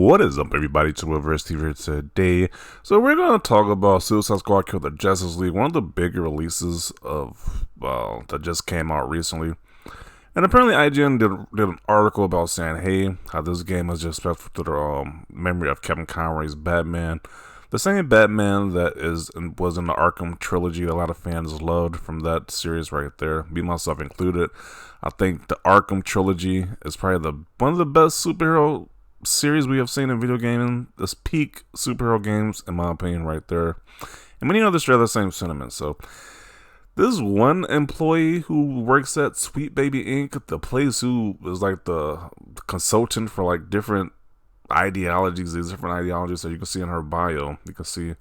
What is up, everybody? To Reverse TV here today. So we're going to talk about Suicide Squad Kill the Justice League, one of the bigger releases of that just came out recently. And apparently IGN did an article about saying, hey, how this game is just respectful to the memory of Kevin Conroy's Batman. The same Batman that was in the Arkham trilogy that a lot of fans loved from that series right there, me myself included. I think the Arkham trilogy is probably one of the best superhero series we have seen in video gaming. This peak superhero games, in my opinion, right there. And many others share the same sentiment. So this one employee who works at Sweet Baby Inc., the place who is like the consultant for like different ideologies, these different ideologies that you can see in her bio. You can see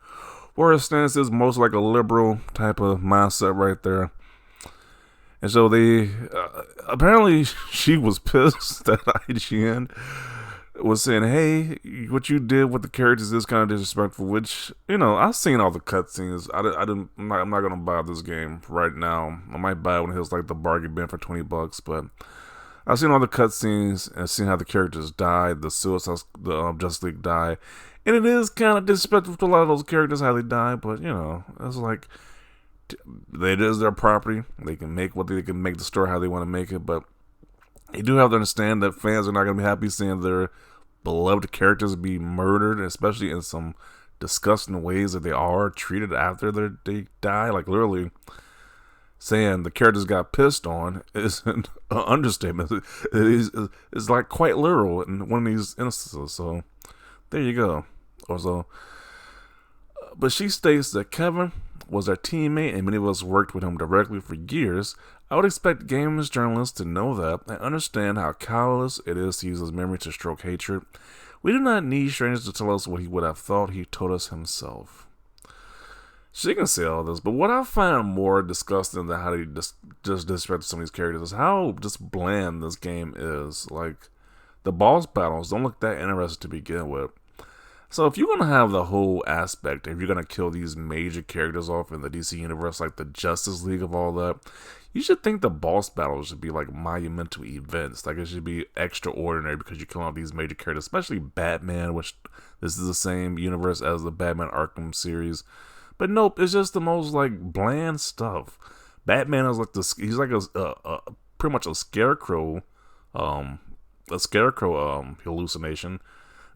where her stance is most like a liberal type of mindset right there. And so they apparently she was pissed that IGN was saying, hey, what you did with the characters is kind of disrespectful, which, you know, I've seen all the cutscenes. I'm not going to buy this game right now. I might buy it when it hits like the bargain bin for $20, but I've seen all the cutscenes and seen how the characters died, the Justice League die, and it is kind of disrespectful to a lot of those characters how they die, but, you know, it's like, it is their property. They can make the story how they want to make it, but you do have to understand that fans are not going to be happy seeing their beloved characters be murdered, especially in some disgusting ways that they are treated after they die. Like, literally saying the characters got pissed on is an understatement. It's like quite literal in one of these instances. So there you go. But she states that Kevin was our teammate and many of us worked with him directly for years. I would expect gamers journalists to know that and understand how callous it is to use his memory to stroke hatred. We do not need strangers to tell us what he would have thought. He told us himself. She can say all this, but what I find more disgusting than how they just disrespect some of these characters is how just bland this game is. Like, the boss battles don't look that interesting to begin with. So if you're going to have the whole aspect, if you're going to kill these major characters off in the DC universe, like the Justice League of all that, you should think the boss battles should be like monumental events. Like, it should be extraordinary because you're killing all these major characters, especially Batman, which this is the same universe as the Batman Arkham series. But nope, it's just the most like bland stuff. Batman is like he's like a pretty much a scarecrow hallucination.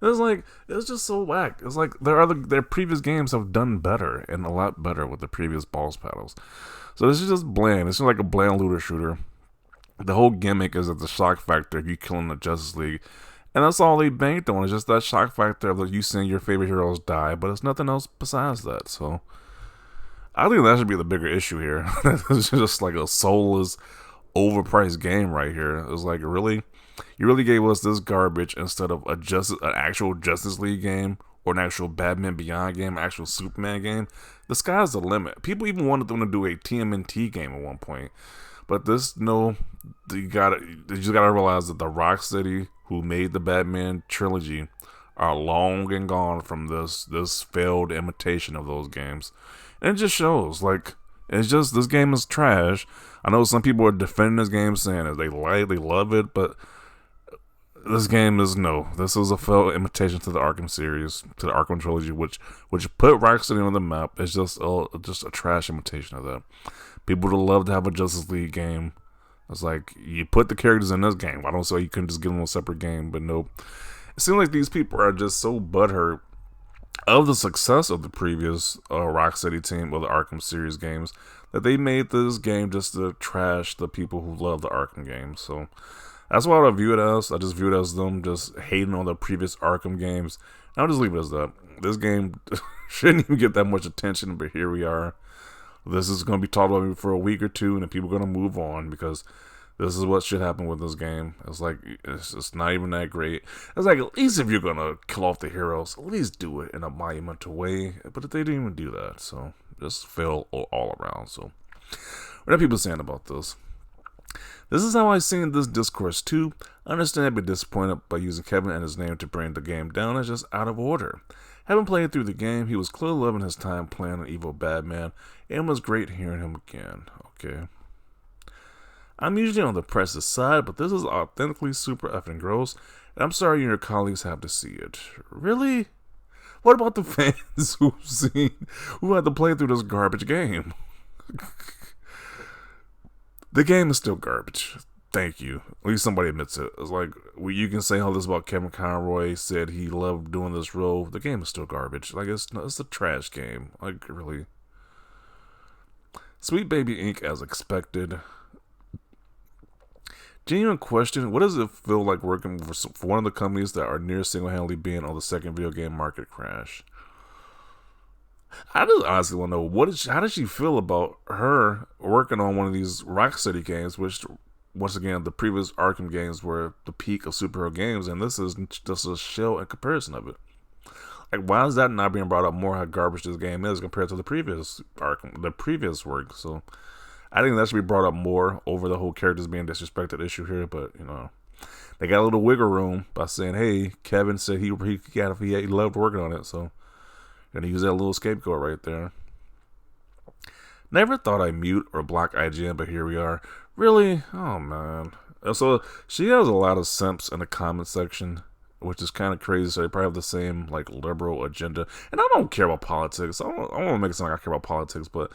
It's just so whack. It's like their previous games have done better and a lot better with the previous boss battles. So this is just bland. It's just like a bland looter shooter. The whole gimmick is that the shock factor of you killing the Justice League, and that's all they banked on. It's just that shock factor of you seeing your favorite heroes die, but it's nothing else besides that. So I think that should be the bigger issue here. It's just like a soulless, overpriced game right here. It's like, really? You really gave us this garbage instead of an actual Justice League game or an actual Batman Beyond game, actual Superman game? The sky's the limit. People even wanted them to do a TMNT game at one point. But you just gotta realize that the Rocksteady who made the Batman trilogy are long and gone from this failed imitation of those games. And it just shows, like, this game is trash. I know some people are defending this game saying that they love it, but this game is this is a failed imitation to the Arkham series, to the Arkham trilogy, which put Rocksteady on the map. It's just a trash imitation of that. People would love to have a Justice League game. It's like, you put the characters in this game. Why don't you couldn't just give them a separate game? But nope. It seems like these people are just so butthurt of the success of the previous Rocksteady team of the Arkham series games that they made this game just to trash the people who love the Arkham games. So that's what I view it as. I just view it as them just hating on the previous Arkham games. I'll just leave it as that. This game shouldn't even get that much attention, but here we are. This is going to be talked about for a week or two, and then people are going to move on because this is what should happen with this game. It's like, it's just not even that great. It's like, at least if you're going to kill off the heroes, at least do it in a monumental way. But they didn't even do that, so just fail all around. So what are people saying about this? This is how I seen this discourse too. I understand I'd be disappointed by using Kevin and his name to bring the game down. It's just out of order. Having played through the game, he was clearly loving his time playing an evil Batman, and it was great hearing him again. Okay. I'm usually on the press's side, but this is authentically super effing gross. I'm sorry you and your colleagues have to see it. Really? What about the fans who had to play through this garbage game? The game is still garbage. Thank you. At least somebody admits it. It's like, you can say all this about Kevin Conroy, said he loved doing this role. The game is still garbage. Like, it's a trash game. Like, really. Sweet Baby Inc. as expected. Genuine question, what does it feel like working for one of the companies that are near single-handedly being on the second video game market crash? I just honestly want to know, how does she feel about her working on one of these Rocksteady games, which, once again, the previous Arkham games were the peak of superhero games, and this is just a shell in comparison of it. Like, why is that not being brought up more, how garbage this game is compared to the previous Arkham, the previous work? So I think that should be brought up more over the whole characters being disrespected issue here, but, you know, they got a little wiggle room by saying, hey, Kevin said he loved working on it, so gonna use that little scapegoat right there. Never thought I'd mute or block IGN, but here we are. Really? Oh, man. So she has a lot of simps in the comment section, which is kind of crazy. So they probably have the same, like, liberal agenda. And I don't care about politics. I don't want to make it sound like I care about politics, but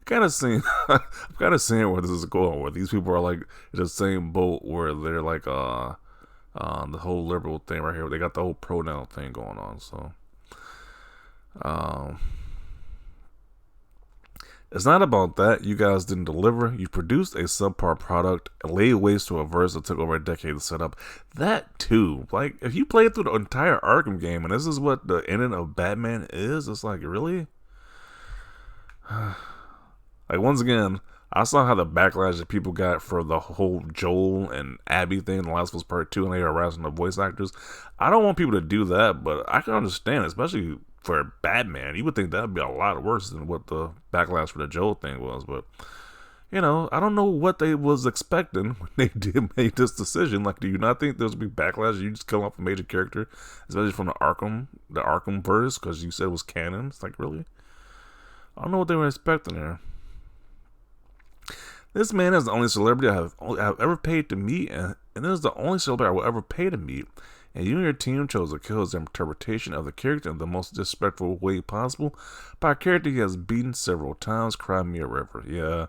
kind of seeing, I'm kind of seeing where this is going. Where these people are like in the same boat, where they're like the whole liberal thing right here. They got the whole pronoun thing going on. So it's not about that. You guys didn't deliver. You produced a subpar product, laid waste to a verse that took over a decade to set up. That too. Like, if you played through the entire Arkham game and this is what the ending of Batman is, it's like, really? Like, once again, I saw how the backlash that people got for the whole Joel and Abby thing in The Last of Us Part 2, and they were harassing the voice actors. I don't want people to do that, but I can understand, especially for Batman. You would think that would be a lot worse than what the backlash for the Joel thing was, but, you know, I don't know what they was expecting when they did make this decision. Like, do you not think there's going to be backlash? You just kill off a major character, especially from the Arkham verse, because you said it was canon? It's like, really? I don't know what they were expecting there. This man is the only celebrity I have ever paid to meet, and this is the only celebrity I will ever pay to meet. And you and your team chose to kill his interpretation of the character in the most disrespectful way possible by a character he has beaten several times. Cry me a river. Yeah.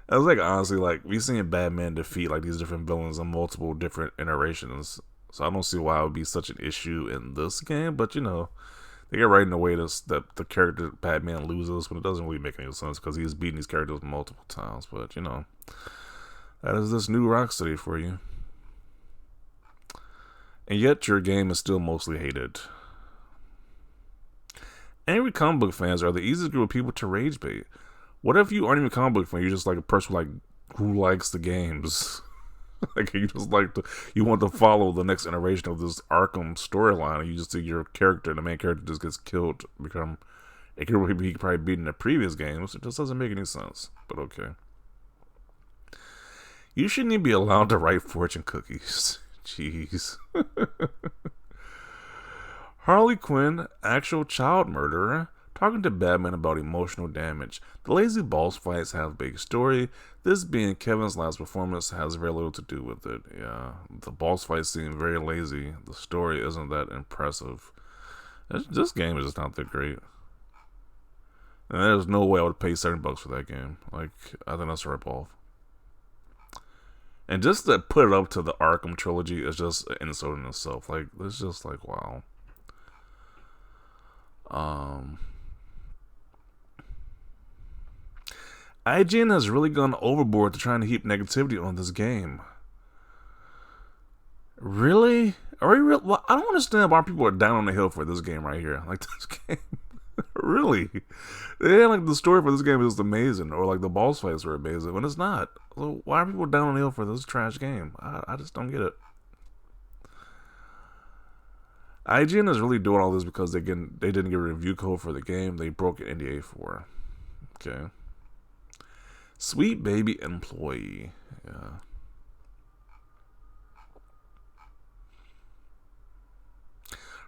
I was like, honestly, like, we've seen Batman defeat like these different villains in multiple different iterations. So I don't see why it would be such an issue in this game, but, you know, they get right in the way that the character Batman loses when it doesn't really make any sense because he's beaten these characters multiple times. But, you know, that is this new Rocksteady for you. And yet your game is still mostly hated. Angry comic book fans are the easiest group of people to rage bait. What if you aren't even a comic book fan? You're just like a person who likes the games. Like, you want to follow the next iteration of this Arkham storyline, and you just see your character, the main character, just gets killed, become a character he probably beat in the previous games. It just doesn't make any sense, but okay. You shouldn't even be allowed to write fortune cookies. Jeez. Harley Quinn, actual child murderer, talking to Batman about emotional damage. The lazy boss fights have a big story. This being Kevin's last performance has very little to do with it. Yeah, the boss fights seem very lazy. The story isn't that impressive. This game is just not that great. And there's no way I would pay $7 for that game. Like, I think that's a ripoff. And just to put it up to the Arkham trilogy is just an insult in itself. Like, it's just like, wow. IGN has really gone overboard to trying to heap negativity on this game. Really? Are you real? Well, I don't understand why people are down on the hill for this game right here. Like, this game. Really? Yeah, like, the story for this game is amazing, or like the boss fights are amazing, when it's not. So why are people down on the hill for this trash game? I just don't get it. IGN is really doing all this because they didn't get a review code for the game they broke an NDA for. Okay. Sweet baby employee. Yeah.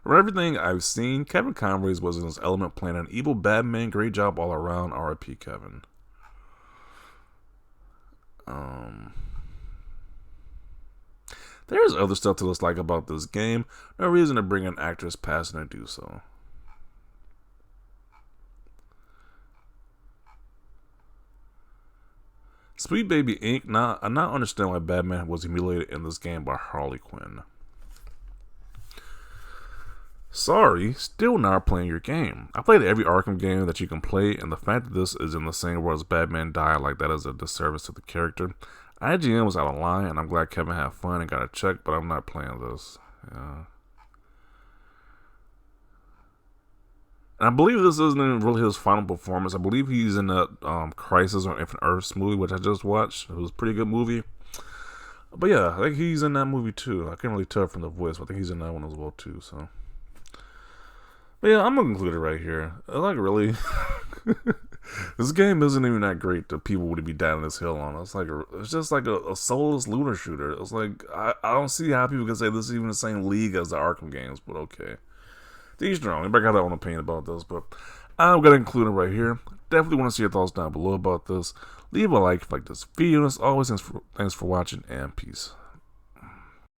From everything I've seen, Kevin Conroy was in his element playing an evil Batman. Great job all around. R.I.P. Kevin. There's other stuff to dislike about this game. No reason to bring an actress past and do so. Sweet Baby Inc. Now, I not understand why Batman was humiliated in this game by Harley Quinn. Sorry, still not playing your game. I played every Arkham game that you can play, and the fact that this is in the same world as Batman died like that is a disservice to the character. IGN was out of line, and I'm glad Kevin had fun and got a check, but I'm not playing this. Yeah. And I believe this isn't even really his final performance. I believe he's in that Crisis on Infinite Earths movie, which I just watched. It was a pretty good movie. But yeah, I think he's in that movie too. I can't really tell from the voice, but I think he's in that one as well too. So. But yeah, I'm gonna conclude it right here. Like, really, this game isn't even that great that people would be down this hill on. It's just like a soulless looter shooter. It's like I don't see how people can say this is even the same league as the Arkham games, but okay. To each their own. Everybody got their own opinion about this, but I'm gonna include it right here. Definitely want to see your thoughts down below about this. Leave a like if you like this video. As always, thanks for watching, and peace.